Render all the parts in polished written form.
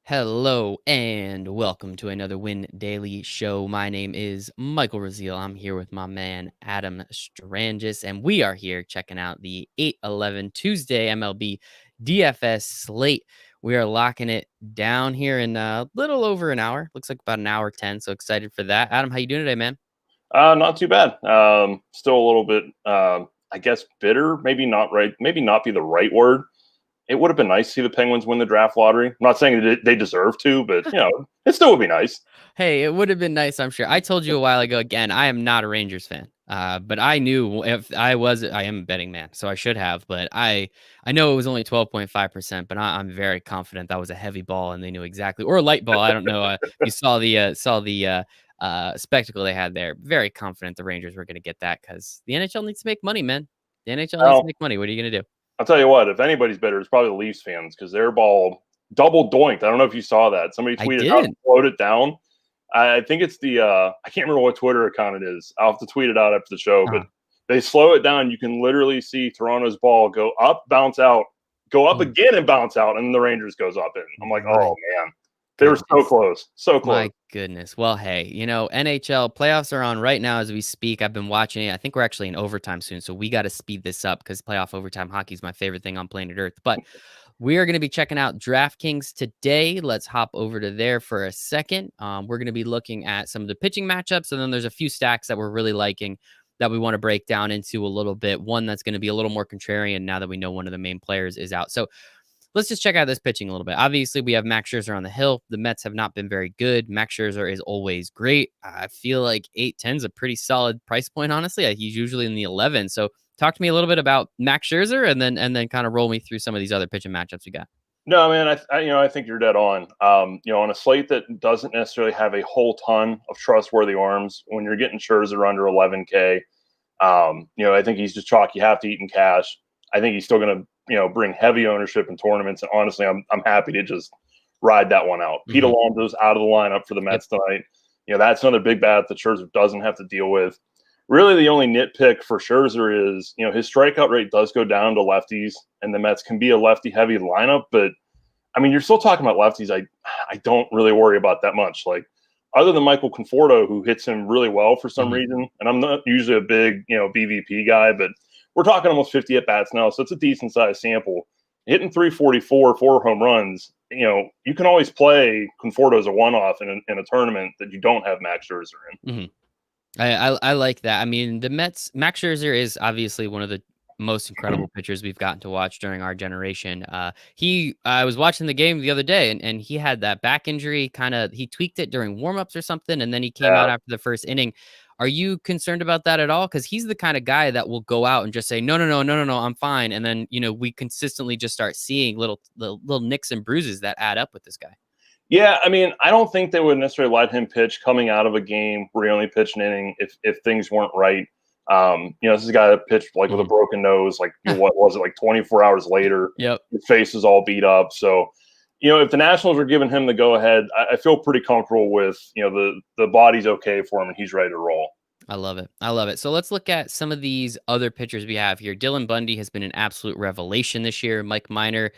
Hello and welcome to another Win Daily Show. My name is Michael Raziel. I'm here with my man Adam Strangis, and we are here checking out the 8/11 Tuesday MLB DFS slate. We are locking it down here in a little over an hour. Looks like about an hour 10. So excited for that. Adam, how you doing today, man? Not too bad. Still a little bit, I guess, bitter. Maybe not right. Maybe not be the right word. It would have been nice to see the Penguins win the draft lottery. I'm not saying that they deserve to, but it still would be nice. Hey, it would have been nice, I'm sure. I told you a while ago, again, I am not a Rangers fan. But I knew if I was, I am a betting man, so I should have. But I know it was only 12.5%, but I'm very confident that was a heavy ball, and they knew exactly, or a light ball. I don't know. You saw the spectacle they had there. Very confident the Rangers were going to get that because the NHL needs to make money, man. The NHL needs to Well, make money. What are you going to do? I'll tell you what. If anybody's better, it's probably the Leafs fans because their ball double doinked. I don't know if you saw that. Somebody I tweeted out, didn't. float it down. I think it's the I can't remember what Twitter account it is. I'll have to tweet it out after the show, but they slow it down. You can literally see Toronto's ball go up, bounce out, go up Oh again, and bounce out, and then the Rangers goes up in. I'm like, my oh man, they were so goodness. close, so close. My goodness. Well, hey, NHL playoffs are on right now as we speak. I've been watching it. I think we're actually in overtime soon, so we got to speed this up because playoff overtime hockey is my favorite thing on planet Earth. But we are going to be checking out DraftKings today. Let's hop over to there for a second. We're going to be looking at some of the pitching matchups, and then there's a few stacks that we're really liking that we want to break down into a little bit. One that's going to be a little more contrarian now that we know one of the main players is out. So let's just check out this pitching a little bit. Obviously, we have Max Scherzer on the hill. The Mets have not been very good. Max Scherzer is always great. I feel like 810 is a pretty solid price point, honestly. He's usually in the 11. So talk to me a little bit about Max Scherzer and then kind of roll me through some of these other pitching matchups we got. No, man, I think you're dead on. On a slate that doesn't necessarily have a whole ton of trustworthy arms, when you're getting Scherzer under 11K, I think he's just chalk. You have to eat in cash. I think he's still going to, bring heavy ownership in tournaments. And honestly, I'm happy to just ride that one out. Pete Mhm. Alonso's out of the lineup for the Yep. Mets tonight. That's another big bat that Scherzer doesn't have to deal with. Really, the only nitpick for Scherzer is, his strikeout rate does go down to lefties, and the Mets can be a lefty-heavy lineup. But I mean, you're still talking about lefties. I don't really worry about that much. Like, other than Michael Conforto, who hits him really well for some Mhm. reason, and I'm not usually a big, BVP guy, but we're talking almost 50 at bats now, so it's a decent sized sample. Hitting 344, 4 home runs, you can always play Conforto as a one off in a tournament that you don't have Max Scherzer in. Mhm. I like that. I mean, the Mets, Max Scherzer is obviously one of the most incredible pitchers we've gotten to watch during our generation. I was watching the game the other day, and he had that back injury. Kind of, he tweaked it during warmups or something, and then he came Yeah. out after the first inning. Are you concerned about that at all? Because he's the kind of guy that will go out and just say, no, no, no, no, no, no, I'm fine. And then we consistently just start seeing little nicks and bruises that add up with this guy. Yeah, I mean, I don't think they would necessarily let him pitch coming out of a game where he only pitched an inning if things weren't right. This is a guy that pitched like with a Mhm. broken nose, like what was it, like 24 hours later, Yep. his face is all beat up. So, if the Nationals are giving him the go ahead, I feel pretty comfortable with, the body's okay for him and he's ready to roll. I love it. I love it. So let's look at some of these other pitchers we have here. Dylan Bundy has been an absolute revelation this year. Mike Minor,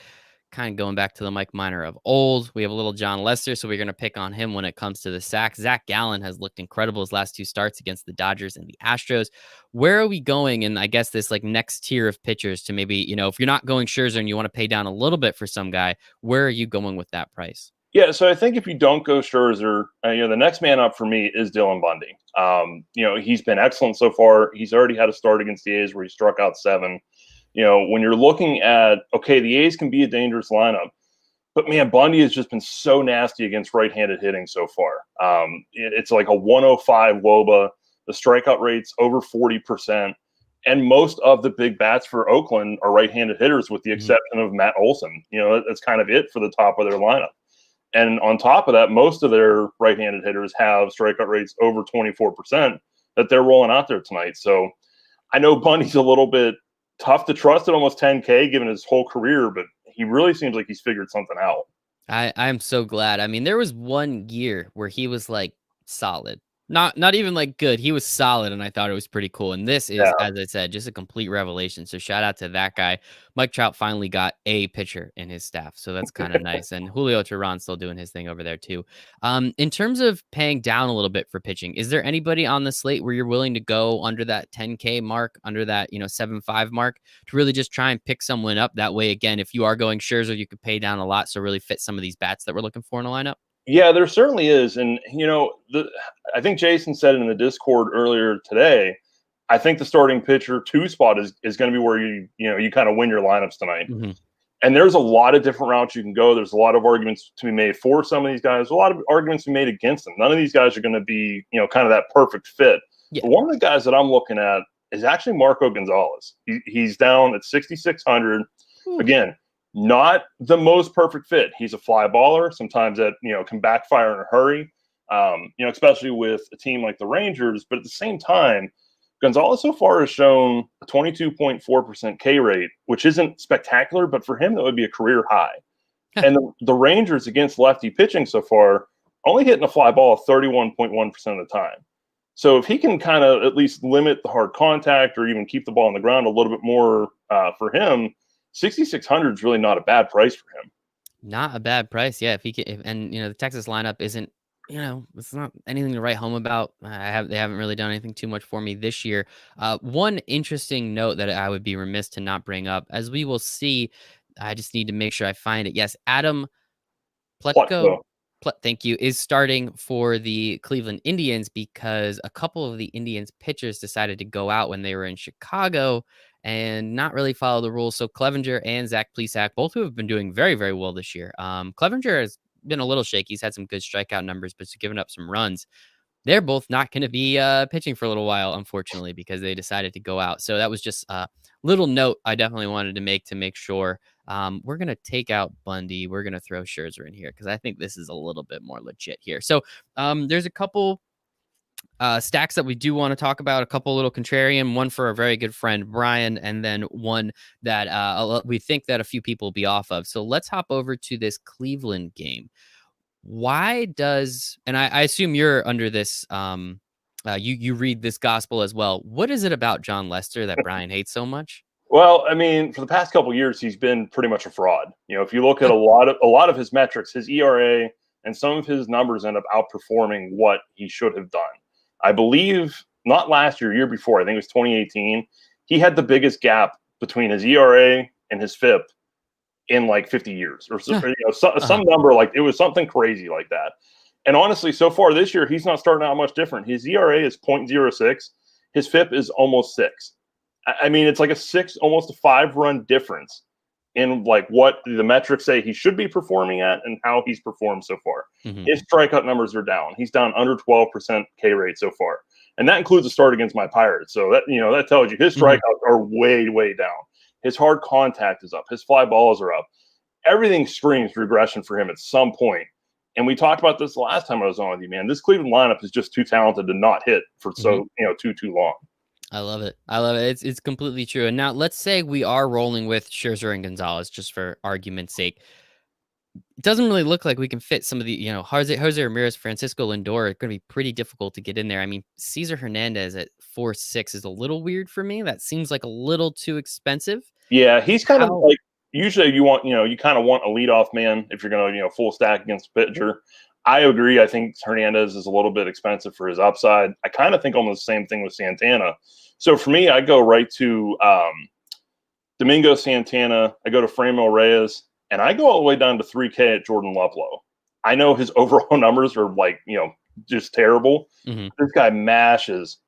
kind of going back to the Mike Minor of old. We have a little John Lester, so we're going to pick on him when it comes to the sack. Zach Gallen has looked incredible his last two starts against the Dodgers and the Astros. Where are we going? And I guess this like next tier of pitchers to maybe, if you're not going Scherzer and you want to pay down a little bit for some guy, where are you going with that price? Yeah, so I think if you don't go Scherzer, the next man up for me is Dylan Bundy. He's been excellent so far. He's already had a start against the A's where he struck out 7. When you're looking at, okay, the A's can be a dangerous lineup, but man, Bundy has just been so nasty against right-handed hitting so far. It's like a 105 WOBA. The strikeout rate's over 40%. And most of the big bats for Oakland are right-handed hitters, with the Mhm. exception of Matt Olson. That's kind of it for the top of their lineup. And on top of that, most of their right-handed hitters have strikeout rates over 24% that they're rolling out there tonight. So I know Bundy's a little bit tough to trust at almost 10K given his whole career, but he really seems like he's figured something out. I'm so glad. I mean, there was one year where he was like solid. Not even, like, good. He was solid, and I thought it was pretty cool, and this is, Yeah. as I said, just a complete revelation, so shout out to that guy. Mike Trout finally got a pitcher in his staff, so that's kinda nice, and Julio Teheran's still doing his thing over there too. In terms of paying down a little bit for pitching, is there anybody on the slate where you're willing to go under that 10K mark, under that, 7.5 mark, to really just try and pick someone up? That way, again, if you are going Scherzer, you could pay down a lot, so really fit some of these bats that we're looking for in a lineup? Yeah, there certainly is. And, I think Jason said it in the Discord earlier today. I think the starting pitcher two spot is going to be where you kind of win your lineups tonight. Mhm. And there's a lot of different routes you can go. There's a lot of arguments to be made for some of these guys, a lot of arguments to be made against them. None of these guys are going to be, kind of that perfect fit. Yeah. But one of the guys that I'm looking at is actually Marco Gonzalez. He's down at 6,600. Ooh. Again, not the most perfect fit. He's a fly baller. Sometimes that can backfire in a hurry. Especially with a team like the Rangers. But at the same time, Gonzalez so far has shown a 22.4% K rate, which isn't spectacular, but for him that would be a career high. And the Rangers against lefty pitching so far only hitting a fly ball 31.1% of the time. So if he can kind of at least limit the hard contact or even keep the ball on the ground a little bit more for him, 6,600 is really not a bad price for him. Not a bad price, yeah. If he can, and the Texas lineup isn't, it's not anything to write home about. They haven't really done anything too much for me this year. One interesting note that I would be remiss to not bring up, as we will see. I just need to make sure I find it. Yes, Adam Pletko, Plutko. thank you, is starting for the Cleveland Indians because a couple of the Indians pitchers decided to go out when they were in Chicago and not really follow the rules. So Clevenger and Zach Plesac, both who have been doing very, very well this year. Clevenger has been a little shaky. He's had some good strikeout numbers, but he's given up some runs. They're both not going to be pitching for a little while, unfortunately, because they decided to go out. So that was just a little note I definitely wanted to make sure. We're going to take out Bundy. We're going to throw Scherzer in here because I think this is a little bit more legit here. So there's a couple stacks that we do want to talk about, a couple little contrarian, one for a very good friend, Brian, and then one that we think that a few people will be off of. So let's hop over to this Cleveland game. Why does, and I assume you're under this, you read this gospel as well. What is it about John Lester that Brian hates so much? Well, I mean, for the past couple of years, he's been pretty much a fraud. If you look at a lot of his metrics, his ERA and some of his numbers end up outperforming what he should have done. I believe not last year before, I think it was 2018, he had the biggest gap between his ERA and his FIP in like 50 years or some number, like it was something crazy like that. And honestly, so far this year, he's not starting out much different. His ERA is 0.06. His FIP is almost 6. I mean, it's like a 6, almost a 5-run difference in like what the metrics say he should be performing at and how he's performed so far. Mm-hmm. His strikeout numbers are down. He's down under 12% K rate so far. And that includes a start against my Pirates. So that tells you his strikeouts are way, way down. His hard contact is up. His fly balls are up. Everything screams regression for him at some point. And we talked about this the last time I was on with you, man. This Cleveland lineup is just too talented to not hit for too long. I love it. I love it. It's completely true. And now let's say we are rolling with Scherzer and Gonzalez, just for argument's sake. It doesn't really look like we can fit some of the, Jose Ramirez, Francisco Lindor are going to be pretty difficult to get in there. I mean, Cesar Hernandez at 4.6 is a little weird for me. That seems like a little too expensive. Yeah, he's kind of like, usually you kind of want a leadoff man if you're going to, full stack against a pitcher. I agree. I think Hernandez is a little bit expensive for his upside. I kind of think almost the same thing with Santana. So for me, I go right to Domingo Santana. I go to Franmil Reyes, and I go all the way down to 3K at Jordan Luplow. I know his overall numbers are like, just terrible. Mm-hmm. This guy mashes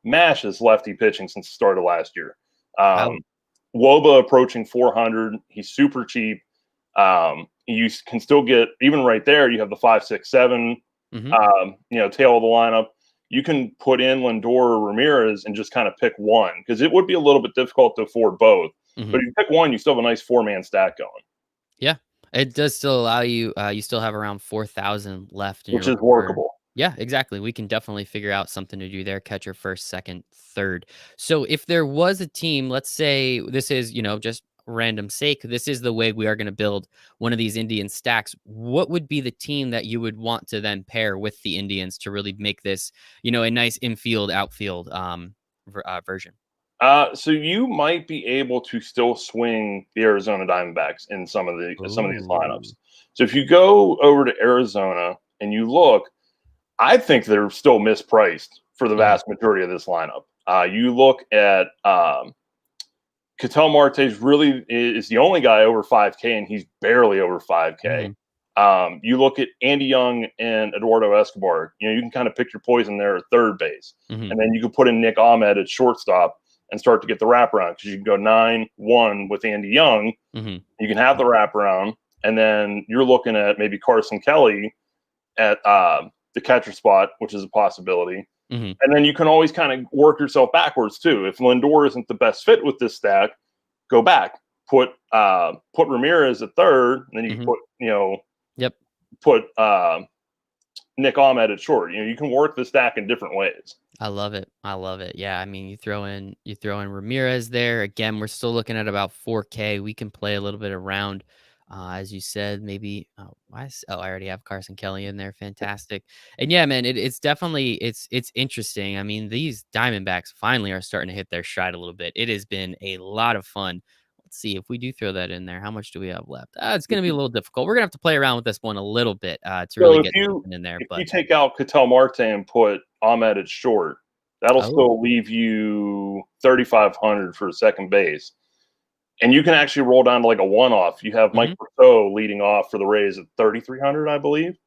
lefty pitching since the start of last year. Woba approaching 400. He's super cheap. You can still get, even right there, you have the 5, 6, 7, tail of the lineup. You can put in Lindor or Ramirez and just kind of pick one because it would be a little bit difficult to afford both. Mm-hmm. But if you pick one, you still have a nice 4-man stack going. Yeah, it does still allow you, you still have around 4,000 left. Which is workable. Yeah, exactly. We can definitely figure out something to do there. Catcher first, second, third. So if there was a team, let's say this is, just random sake, this is the way we are going to build one of these Indian stacks. What would be the team that you would want to then pair with the Indians to really make this, a nice infield outfield version? So you might be able to still swing the Arizona Diamondbacks in some of these Ooh. lineups. So if you go over to Arizona and you look, I think they're still mispriced for the Mhm, vast majority of this lineup. You look at Ketel Marte's really is the only guy over 5K, and he's barely over 5K. mhm, You look at Andy Young and Eduardo Escobar. You can kind of pick your poison there at third base, mhm, and then you can put in Nick Ahmed at shortstop and start to get the wraparound because you can go 9-1 with Andy Young. mhm. You can have the wraparound, and then you're looking at maybe Carson Kelly at the catcher spot, which is a possibility. Mhm. And then you can always kind of work yourself backwards too. If Lindor isn't the best fit with this stack, go back, put Ramirez at third, and then you Mhm. put Yep. put Nick Ahmed at short. You can work the stack in different ways. I love it. I love it. Yeah, I mean, you throw in Ramirez there. Again, we're still looking at about 4K. We can play a little bit around, as you said. Maybe I already have Carson Kelly in there. Fantastic. And yeah, man, it's definitely it's interesting. I mean, these Diamondbacks finally are starting to hit their stride a little bit. It has been a lot of fun. Let's see if we do throw that in there. How much do we have left? It's going to be a little difficult. We're gonna have to play around with this one a little bit to So really if get you something in there. if But you take out Ketel Marte and put Ahmed at short, that'll oh, still leave you 3,500 for second base. And you can actually roll down to like a one-off. You have Mike mhm. Berteau leading off for the Rays at 3,300, I believe.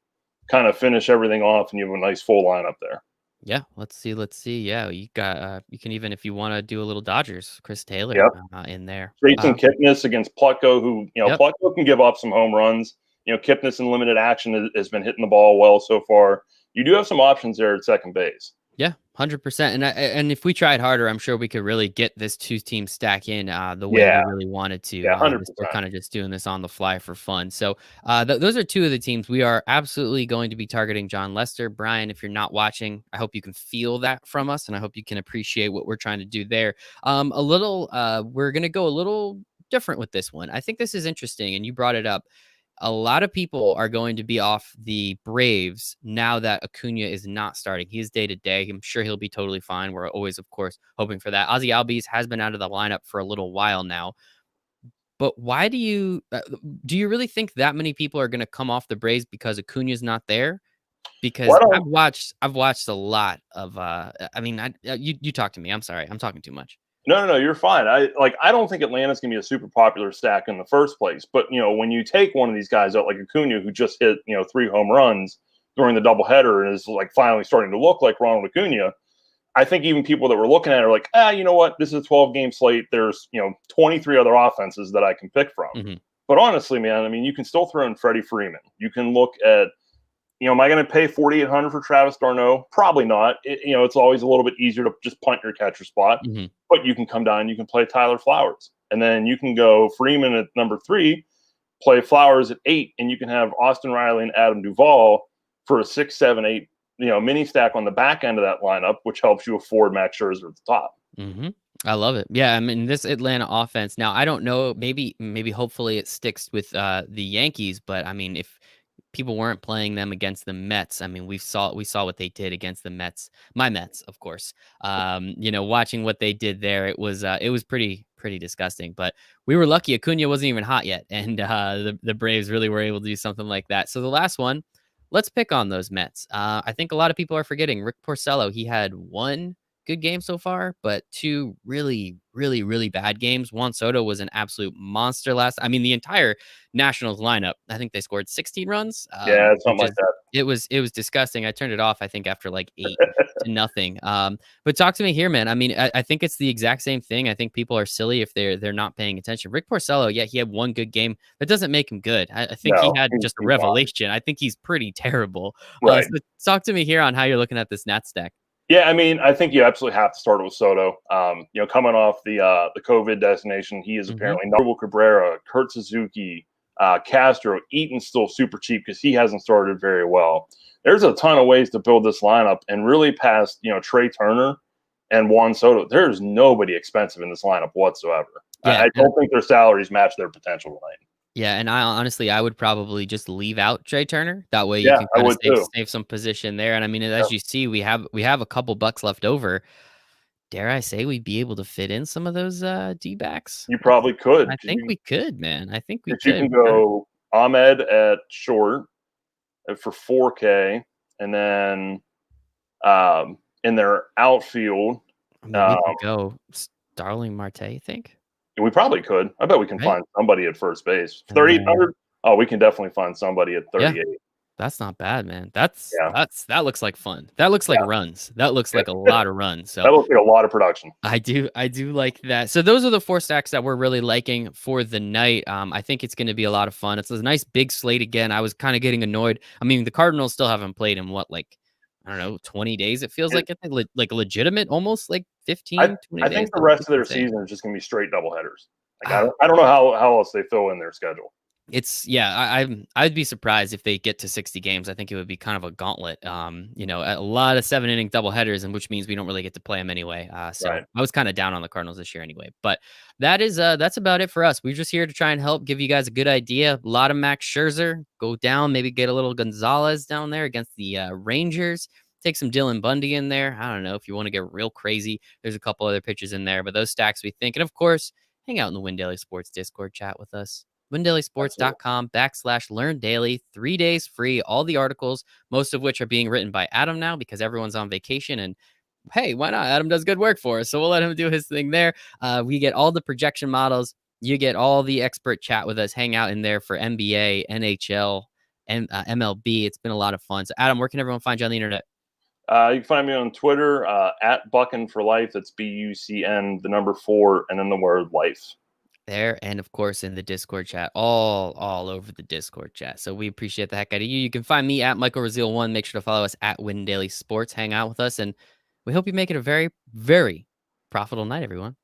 Kind of finish everything off, and you have a nice full lineup there. Yeah, let's see, let's see. Yeah, you can even if you wanna do a little Dodgers, Chris Taylor, Yep. in there. Jason Kipnis against Plutko, who Yep. Plutko can give up some home runs. Kipnis in limited action has been hitting the ball well so far. You do have some options there at second base. Yeah, 100%, and if we tried harder, I'm sure we could really get this two-team stack in, the way Yeah, we really wanted to, yeah, hundred we're percent. kinda just doing this on the fly for fun, so, those are 2 of the teams we are absolutely going to be targeting John Lester. Brian, if you're not watching, I hope you can feel that from us, and I hope you can appreciate what we're trying to do there. We're gonna go a little different with this one. I think this is interesting, and you brought it up. A lot of people are going to be off the Braves now that Acuna is not starting. He is day to day. I'm sure he'll be totally fine. We're always, of course, hoping for that. Ozzy Albies has been out of the lineup for a little while now. But why do you really think that many people are going to come off the Braves because Acuna's not there? Why Because don't I've watched a lot of I mean, you talk to me. I'm sorry. I'm talking too much. no, you're fine. I don't think Atlanta's gonna be a super popular stack in the first place. But when you take one of these guys out like Acuna, who just hit 3 home runs during the doubleheader and is like finally starting to look like Ronald Acuna, I think even people that were looking at it are like, you know what? This is a 12-game slate. There's 23 other offenses that I can pick from. Mhm. But honestly, man, I mean, you can still throw in Freddie Freeman. You can look at am I going to pay 4,800 for Travis d'Arnaud? Probably not. It's always a little bit easier to just punt your catcher spot, Mhm. but you can come down and you can play Tyler Flowers, and then you can go Freeman at number 3, play Flowers at 8, and you can have Austin Riley and Adam Duvall for a 6, 7, 8, mini stack on the back end of that lineup, which helps you afford Max Scherzer at the top. Mhm. I love it. Yeah, I mean, this Atlanta offense now, I don't know, maybe hopefully it sticks with, the Yankees, but, I mean, if people weren't playing them against the Mets, I mean, we saw what they did against the Mets. My Mets, of course. Watching what they did there, it was pretty disgusting, but we were lucky Acuna wasn't even hot yet, and, the Braves really were able to do something like that. So the last one, let's pick on those Mets. I think a lot of people are forgetting Rick Porcello. He had 1 good game so far, but 2 really, really, really bad games. Juan Soto was an absolute monster I mean, the entire Nationals lineup, I think they scored 16 runs, Yeah, something which like is that. it was disgusting. I turned it off, I think, after like 8-0. But talk to me here, man. I mean, I think it's the exact same thing. I think people are silly if they're not paying attention. Rick Porcello, yeah, he had 1 good game. That doesn't make him good. I think he No, had he's, just a he's not. revelation. I think he's pretty terrible. Right. So talk to me here on how you're looking at this Nat stack. Yeah, I mean, I think you absolutely have to start with Soto. Coming off the COVID destination, he is Mhm. apparently Noble Cabrera, Kurt Suzuki, Castro. Eaton's still super cheap because he hasn't started very well. There's a ton of ways to build this lineup, and really past Trey Turner and Juan Soto, there's nobody expensive in this lineup whatsoever. Yeah, I don't think their salaries match their potential tonight. yeah, and I honestly, I would probably just leave out Trey Turner. That way you Yeah, can I kind of would too. save some position there. And I mean, Yeah, as you see, we have a couple bucks left over. Dare I say we'd be able to fit in some of those D backs? you probably could I think we could, man. I think we because you can could. We kinda go Ahmed at short for 4K, and then in their outfield, I mean, we um, could go Starling Marte, you think? we probably could. I bet we can Right? find somebody at first base. And then 3,800. Oh, we can definitely find somebody at yeah, 38. that's not bad, man. That's Yeah, that's that looks like fun. That looks like runs. That looks yeah. like a lot of runs. So That looks like a lot of production. I do like that. So those are the 4 stacks that we're really liking for the night. I think it's gonna be a lot of fun. It's a nice big slate again. I was kinda getting annoyed. I mean, the Cardinals still haven't played in what, like, I don't know, 20 days, it feels It, like, I think, like, legitimate almost, like, I 15, 20 I days. think the It's rest of their insane. season is just going to be straight double headers. Like Ah, I don't know how else they fill in their schedule. It's yeah, I'd be surprised if they get to 60 games. I think it would be kind of a gauntlet. A lot of 7 inning double headers, and which means we don't really get to play them anyway. So Right. I was kind of down on the Cardinals this year anyway. But that's about it for us. We're just here to try and help give you guys a good idea. A lot of Max Scherzer, go down, maybe get a little Gonzalez down there against the Rangers. Take some Dylan Bundy in there. I don't know if you want to get real crazy. There's a couple other pitches in there, but those stacks we think, and of course, hang out in the Win Daily Sports Discord chat with us. Absolutely. WinDailySports.com/learn daily, 3 days free. All the articles, most of which are being written by Adam now because everyone's on vacation. And hey, why not? Adam does good work for us. So we'll let him do his thing there. We get all the projection models. You get all the expert chat with us. Hang out in there for NBA, NHL, and MLB. It's been a lot of fun. So, Adam, where can everyone find you on the internet? You can find me on Twitter at Buckin for Life. That's BUCN, the number 4, and then the word life. There, and of course in the Discord chat, all over the Discord chat. So we appreciate the heck out of you. You can find me at Michael Raziel1. Make sure to follow us at Win Daily Sports. Hang out with us, and we hope you make it a very, very profitable night, everyone.